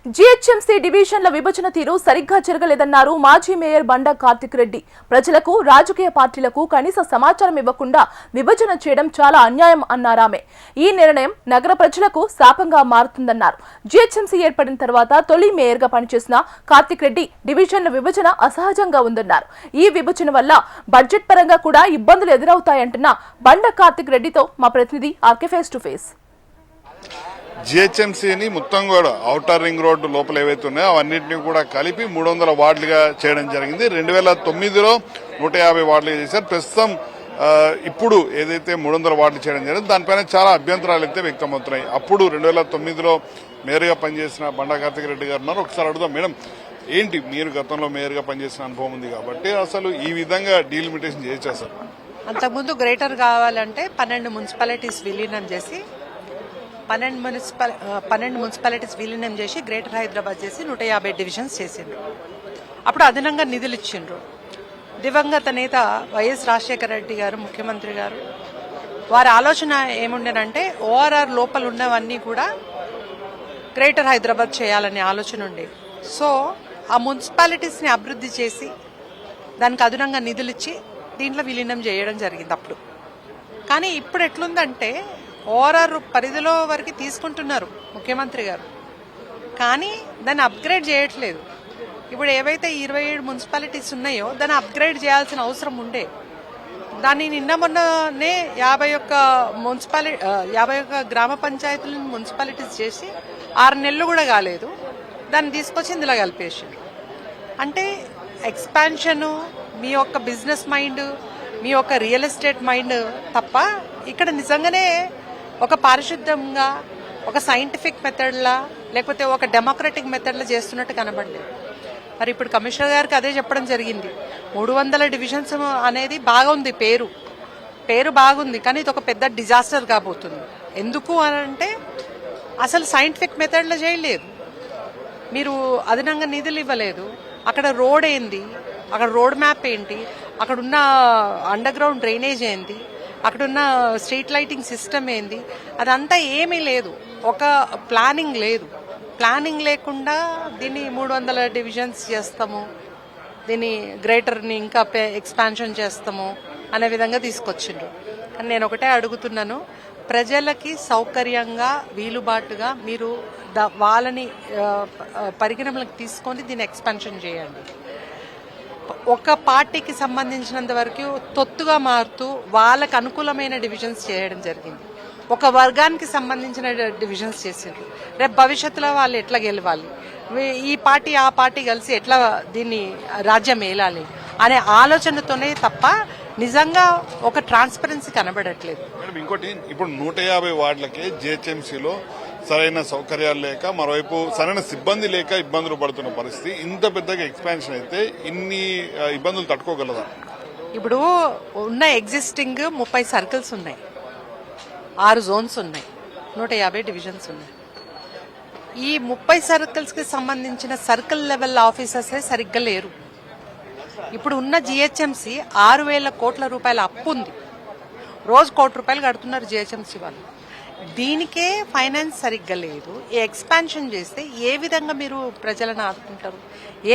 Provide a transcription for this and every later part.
GHMC డివిజన్ల విభజన తీరు సరిగ్గా జరగలేదన్నారు మాజీ మేయర్ బండా కార్తిక్ రెడ్డి. ప్రజలకు, రాజకీయ పార్టీలకు కనీస సమాచారం ఇవ్వకుండా విభజన చేయడం చాలా అన్యాయం అన్నారామె. ఈ నిర్ణయం నగర ప్రజలకు శాపంగా మారుతుందన్నారు. జీహెచ్ఎంసీ ఏర్పడిన తర్వాత తొలి మేయర్ గా పనిచేసిన కార్తిక్ రెడ్డి డివిజన్ల విభజన అసహజంగా ఉందన్నారు. ఈ విభజన వల్ల బడ్జెట్ పరంగా కూడా ఇబ్బందులు ఎదురవుతాయంటున్న బండా కార్తిక్ రెడ్డితో మా ప్రతినిధి ఆర్కే ఫేస్ టు ఫేస్. జిహెచ్ఎంసీని మొత్తం కూడా ఔటర్ రింగ్ రోడ్డు లోపల ఏవైతే ఉన్నాయో అవన్నింటినీ కూడా కలిపి 300 వార్డులుగా చేయడం జరిగింది. 2009లో 150 వార్డులుగా చేశారు. ప్రస్తుతం ఇప్పుడు ఏదైతే 300 వార్డులు చేయడం జరిగింది దానిపైన చాలా అభ్యంతరాలు అయితే వ్యక్తమవుతున్నాయి. అప్పుడు 2009లో మేయర్గా పనిచేసిన బండా కార్తిక్ రెడ్డి గారు ఉన్నారు. ఒకసారి అడుగుదాం, మేడం ఏంటి మీరు గతంలో మేయర్గా పనిచేసిన అనుభవం ఉంది కాబట్టి అసలు ఈ విధంగా డీలిమిటేషన్ చేసేసారు? అంతకుముందు గ్రేటర్ కావాలంటే 12 మున్సిపాలిటీస్ విలీనం చేసి 12 మున్సిపాలిటీస్ విలీనం చేసి గ్రేటర్ హైదరాబాద్ చేసి 150 డివిజన్స్ చేసిండ్రు. అప్పుడు అదనంగా నిధులు ఇచ్చిండ్రు. దివంగత నేత వైఎస్ రాజశేఖర రెడ్డి గారు ముఖ్యమంత్రి గారు వారి ఆలోచన ఏముండేనంటే ఓఆర్ఆర్ లోపల ఉన్నవన్నీ కూడా గ్రేటర్ హైదరాబాద్ చేయాలనే ఆలోచన ఉండేది. సో ఆ మున్సిపాలిటీస్ ని అభివృద్ధి చేసి దానికి అదనంగా నిధులు ఇచ్చి దీంట్లో విలీనం చేయడం జరిగింది అప్పుడు. కానీ ఇప్పుడు ఎట్లుందంటే ఓఆర్ఆర్ పరిధిలో వరకు తీసుకుంటున్నారు ముఖ్యమంత్రి గారు, కానీ దాన్ని అప్గ్రేడ్ చేయట్లేదు. ఇప్పుడు ఏవైతే 27 మున్సిపాలిటీస్ ఉన్నాయో దాన్ని అప్గ్రేడ్ చేయాల్సిన అవసరం ఉండే. దాన్ని నిన్న మొన్ననే 51 గ్రామ పంచాయతీలను మున్సిపాలిటీస్ చేసి 6 నెలలు కూడా కాలేదు. దాన్ని తీసుకొచ్చి ఇందులో కలిపేసారు. అంటే ఎక్స్పాన్షన్ మీ యొక్క బిజినెస్ మైండ్, మీ యొక్క రియల్ ఎస్టేట్ మైండ్ తప్ప ఇక్కడ నిజంగానే ఒక పారిశుద్ధ్యంగా ఒక సైంటిఫిక్ మెథడ్లా లేకపోతే ఒక డెమోక్రటిక్ మెథడ్లా చేస్తున్నట్టు కనబడలేదు. మరి ఇప్పుడు కమిషనర్ గారికి అదే చెప్పడం జరిగింది. 300 డివిజన్స్ అనేది బాగుంది, పేరు బాగుంది, కానీ ఇది ఒక పెద్ద డిజాస్టర్ కాబోతుంది. ఎందుకు అనంటే అసలు సైంటిఫిక్ మెథడ్లో చేయలేదు, మీరు అదనంగా నిధులు ఇవ్వలేదు. అక్కడ రోడ్ ఏంది, అక్కడ రోడ్ మ్యాప్ ఏంటి, అక్కడున్న అండర్ గ్రౌండ్ డ్రైనేజ్ ఏంటి, అక్కడున్న స్ట్రీట్ లైటింగ్ సిస్టమ్ ఏంది, అదంతా ఏమీ లేదు. ఒక ప్లానింగ్ లేదు. ప్లానింగ్ లేకుండా దీన్ని 300 డివిజన్స్ చేస్తాము, దీన్ని గ్రేటర్ని ఇంకా ఎక్స్పాన్షన్ చేస్తాము అనే విధంగా తీసుకొచ్చిండ్రు. కానీ నేను ఒకటే అడుగుతున్నాను, ప్రజలకి సౌకర్యంగా వీలుబాటుగా మీరు వాళ్ళని పరిగణనలోకి తీసుకొని దీన్ని ఎక్స్పాన్షన్ చేయండి. ఒక పార్టీకి సంబంధించినంత వరకు తొత్తుగా మారుతూ వాళ్ళకు అనుకూలమైన డివిజన్స్ చేయడం జరిగింది. ఒక వర్గానికి సంబంధించిన డివిజన్స్ చేసిండ్రు. రేపు భవిష్యత్తులో వాళ్ళు ఎట్లా గెలవాలి, ఈ పార్టీ ఆ పార్టీ కలిసి ఎట్లా దీన్ని రాజ్యం ఏలాలి అనే ఆలోచనతోనే తప్ప నిజంగా ఒక ట్రాన్స్పరెన్సీ కనబడట్లేదు. ఇంకోటి, ఇప్పుడు 150 వార్డులకే జిహెచ్ఎంసీలో సరైన సౌకర్యాలు లేక, మరోవైపు సరైన సిబ్బంది లేక ఇబ్బందులు పడుతున్న పరిస్థితి. ఇంత పెద్దగా ఎక్స్పాన్షన్ అయితే ఇన్ని ఇబ్బందులు తట్టుకోగలదా? ఇప్పుడు ఉన్న ఎగ్జిస్టింగ్ 30 సర్కిల్స్ ఉన్నాయి, 6 జోన్స్ ఉన్నాయి, 150 డివిజన్స్ ఉన్నాయి. ఈ 30 సర్కిల్స్ కి సంబంధించిన సర్కిల్ లెవెల్ ఆఫీసర్సే సరిగ్గా లేరు. ఇప్పుడు ఉన్న జిహెచ్ఎంసీ 6,000 కోట్ల రూపాయల అప్పు ఉంది. రోజు ₹1 కడుతున్నారు జిహెచ్ఎంసీ వాళ్ళు. దీనికే ఫైనాన్స్ సరిగ్గా లేదు. ఈ ఎక్స్పాన్షన్ చేస్తే ఏ విధంగా మీరు ప్రజలను ఆదుకుంటారు,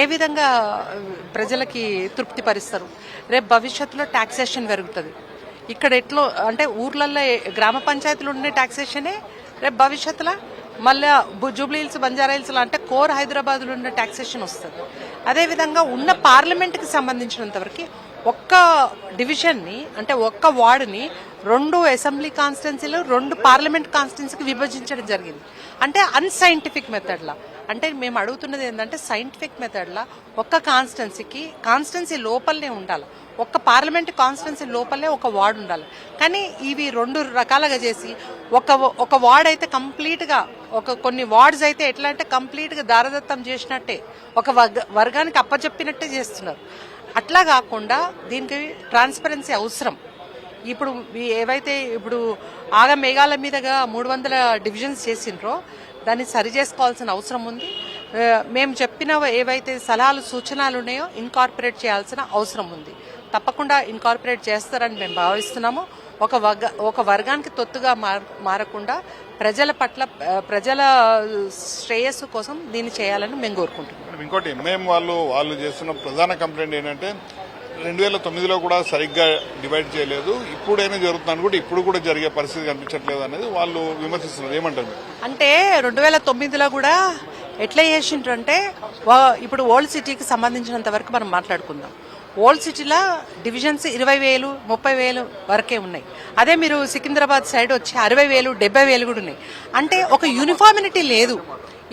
ఏ విధంగా ప్రజలకి తృప్తి పరుస్తారు? రేపు భవిష్యత్తులో టాక్సేషన్ పెరుగుతుంది. ఇక్కడ ఎట్లో అంటే ఊర్లలో గ్రామ పంచాయతీలు ఉండే టాక్సేషనే రేపు భవిష్యత్తులో మళ్ళీ జూబ్లీ హిల్స్, బంజారా హిల్స్ అంటే కోర్ హైదరాబాద్లో ఉన్న టాక్సేషన్ వస్తుంది. అదేవిధంగా ఉన్న పార్లమెంట్కి సంబంధించినంత వరకు ఒక్క డివిజన్ని అంటే ఒక్క వార్డుని 2 అసెంబ్లీ కాన్స్టిట్యున్సీలు, 2 పార్లమెంట్ కాన్స్టిట్యున్సీకి విభజించడం జరిగింది. అంటే అన్సైంటిఫిక్ మెథడ్లా. అంటే మేము అడుగుతున్నది ఏంటంటే సైంటిఫిక్ మెథడ్లా ఒక్క కాన్స్టిట్యున్సీ లోపలనే ఉండాలి, ఒక్క పార్లమెంట్ కాన్స్టిట్యున్సీ లోపలనే ఒక వార్డు ఉండాలి. కానీ ఇవి 2 రకాలుగా చేసి ఒక వార్డ్ అయితే కంప్లీట్ గా, కొన్ని వార్డ్స్ అయితే ఎట్లా అంటే కంప్లీట్ గా దారదత్తం చేసినట్టే, ఒక వర్గానికి అప్పచెప్పినట్టే చేస్తున్నారు. అట్లా కాకుండా దీనికి ట్రాన్స్పరెన్సీ అవసరం. ఇప్పుడు ఏవైతే ఇప్పుడు ఆగ మేఘాల మీదగా 300 డివిజన్స్ చేసిండ్రో దాన్ని సరి చేసుకోవాల్సిన అవసరం ఉంది. మేము చెప్పిన ఏవైతే సలహాలు సూచనలు ఉన్నాయో ఇన్కార్పొరేట్ చేయాల్సిన అవసరం ఉంది. తప్పకుండా ఇన్కార్పొరేట్ చేస్తారని మేము భావిస్తున్నాము. ఒక వర్గానికి తొత్తుగా మారకుండా ప్రజల పట్ల ప్రజల శ్రేయస్సు కోసం దీన్ని చేయాలని మేము కోరుకుంటున్నాం. ఇంకోటి ఎంఐఎం వాళ్ళు చేస్తున్న ప్రధాన కంప్లైంట్ ఏంటంటే 2009లో కూడా సరిగ్గా డివైడ్ చేయలేదు, ఇప్పుడైనా జరుగుతుందని కూడా ఇప్పుడు కూడా జరిగే పరిస్థితి కనిపించట్లేదు అనేది వాళ్ళు విమర్శిస్తున్నారు. ఏమంటారు? అంటే 2009లో కూడా ఎట్లా చేసిండ్రు అంటే ఇప్పుడు ఓల్డ్ సిటీకి సంబంధించినంత వరకు మనం మాట్లాడుకుందాం. ఓల్డ్ సిటీలో డివిజన్స్ 20,000, 30,000 వరకే ఉన్నాయి. అదే మీరు సికింద్రాబాద్ సైడ్ వచ్చి 60,000, 70,000 కూడా ఉన్నాయి. అంటే ఒక యూనిఫార్మిటీ లేదు.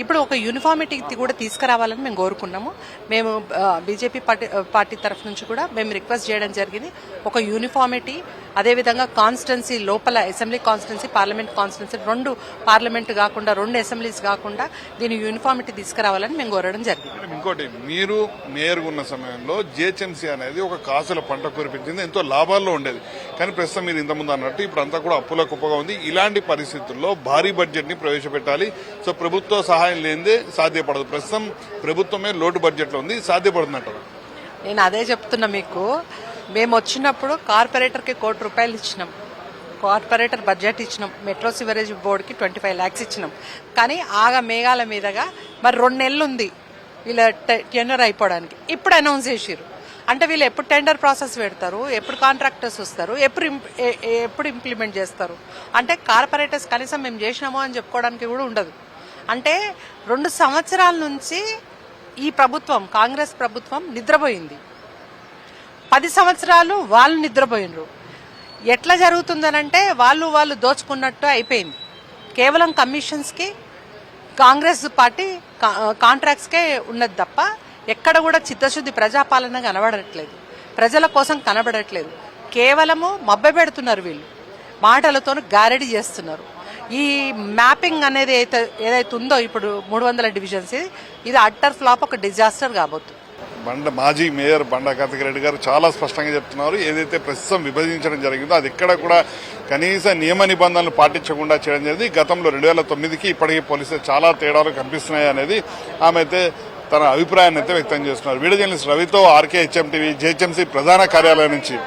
ఇప్పుడు ఒక యూనిఫార్మిటీ కూడా తీసుకురావాలని మేము కోరుకున్నాము. మేము బీజేపీ పార్టీ తరఫు నుంచి కూడా మేము రిక్వెస్ట్ చేయడం జరిగింది. ఒక యూనిఫార్మిటీ, అదేవిధంగా కాన్స్టిట్యున్సీ లోపల assembly constituency, parliament constituency, 2 parliament కాకుండా 2 అసెంబ్లీస్ కాకుండా దీని యూనిఫార్మిటీ తీసుకురావాలని మేము కోరడం జరిగింది. ఇంకోటి, మీరు మేయర్ ఉన్న సమయంలో జిహెచ్ఎంసీ అనేది ఒక కాసుల పంట కురిపించింది, ఎంతో లాభాల్లో ఉండేది. కానీ ప్రస్తుతం మీరు ఇంతకుముందు అన్నట్టు ఇప్పుడు అంతా కూడా అప్పుల కుప్పగా ఉంది. ఇలాంటి పరిస్థితుల్లో భారీ బడ్జెట్ ని ప్రవేశపెట్టాలి. సో ప్రభుత్వ సహాయం లేనిదే సాధ్యపడదు. ప్రస్తుతం ప్రభుత్వమే లోటు బడ్జెట్ లో ఉంది, సాధ్యపడుతుందంటారు? నేను అదే చెప్తున్నా మీకు. మేము వచ్చినప్పుడు కార్పొరేటర్కి ₹1,00,00,000 ఇచ్చినాం, కార్పొరేటర్ బడ్జెట్ ఇచ్చినాం, మెట్రో సివరేజ్ బోర్డుకి 25 lakhs ఇచ్చినాం. కానీ మేఘాల మీదగా మరి 2 నెలలు ఉంది వీళ్ళ టెండర్ అయిపోవడానికి. ఇప్పుడు అనౌన్స్ చేసిర్రు. అంటే వీళ్ళు ఎప్పుడు టెండర్ ప్రాసెస్ పెడతారు, ఎప్పుడు కాంట్రాక్టర్స్ వస్తారు, ఎప్పుడు ఇంప్లిమెంట్ చేస్తారు? అంటే కార్పొరేటర్స్ కనీసం మేము చేసినామో అని చెప్పుకోవడానికి కూడా ఉండదు. అంటే 2 సంవత్సరాల నుంచి ఈ ప్రభుత్వం, కాంగ్రెస్ ప్రభుత్వం నిద్రపోయింది. 10 సంవత్సరాలు వాళ్ళు నిద్రపోయినరు. ఎట్లా జరుగుతుందనంటే వాళ్ళు దోచుకున్నట్టు అయిపోయింది. కేవలం కమిషన్స్కి, కాంగ్రెస్ పార్టీ కాంట్రాక్ట్స్కే ఉన్నది తప్ప ఎక్కడ కూడా చిత్తశుద్ధి ప్రజాపాలన కనబడట్లేదు, ప్రజల కోసం కనబడట్లేదు. కేవలము మభ్యపెడుతున్నారు వీళ్ళు, మాటలతో గారడీ చేస్తున్నారు. ఈ మ్యాపింగ్ అనేది ఏదైతే ఉందో ఇప్పుడు 300 డివిజన్స్, ఇది అట్టర్ ఫ్లాప్, ఒక డిజాస్టర్ కాబోతుంది. మాజీ మేయర్ బండా కార్తిక్ రెడ్డి గారు చాలా స్పష్టంగా చెప్తున్నారు. ఏదైతే ప్రస్తుతం విభజించడం జరిగిందో అది ఎక్కడ కూడా కనీస నియమ నిబంధనలు పాటించకుండా చేయడం జరిగింది. గతంలో 2009కి ఇప్పటికీ పోలీసులు చాలా తేడాలు కనిపిస్తున్నాయి అనేది ఆమె అయితే తన అభిప్రాయాన్ని అయితే వ్యక్తం చేస్తున్నారు. వీడియో జర్నలిస్ట్ రవితో RK HM TV, జిహెచ్ఎంసీ ప్రధాన కార్యాలయం నుంచి.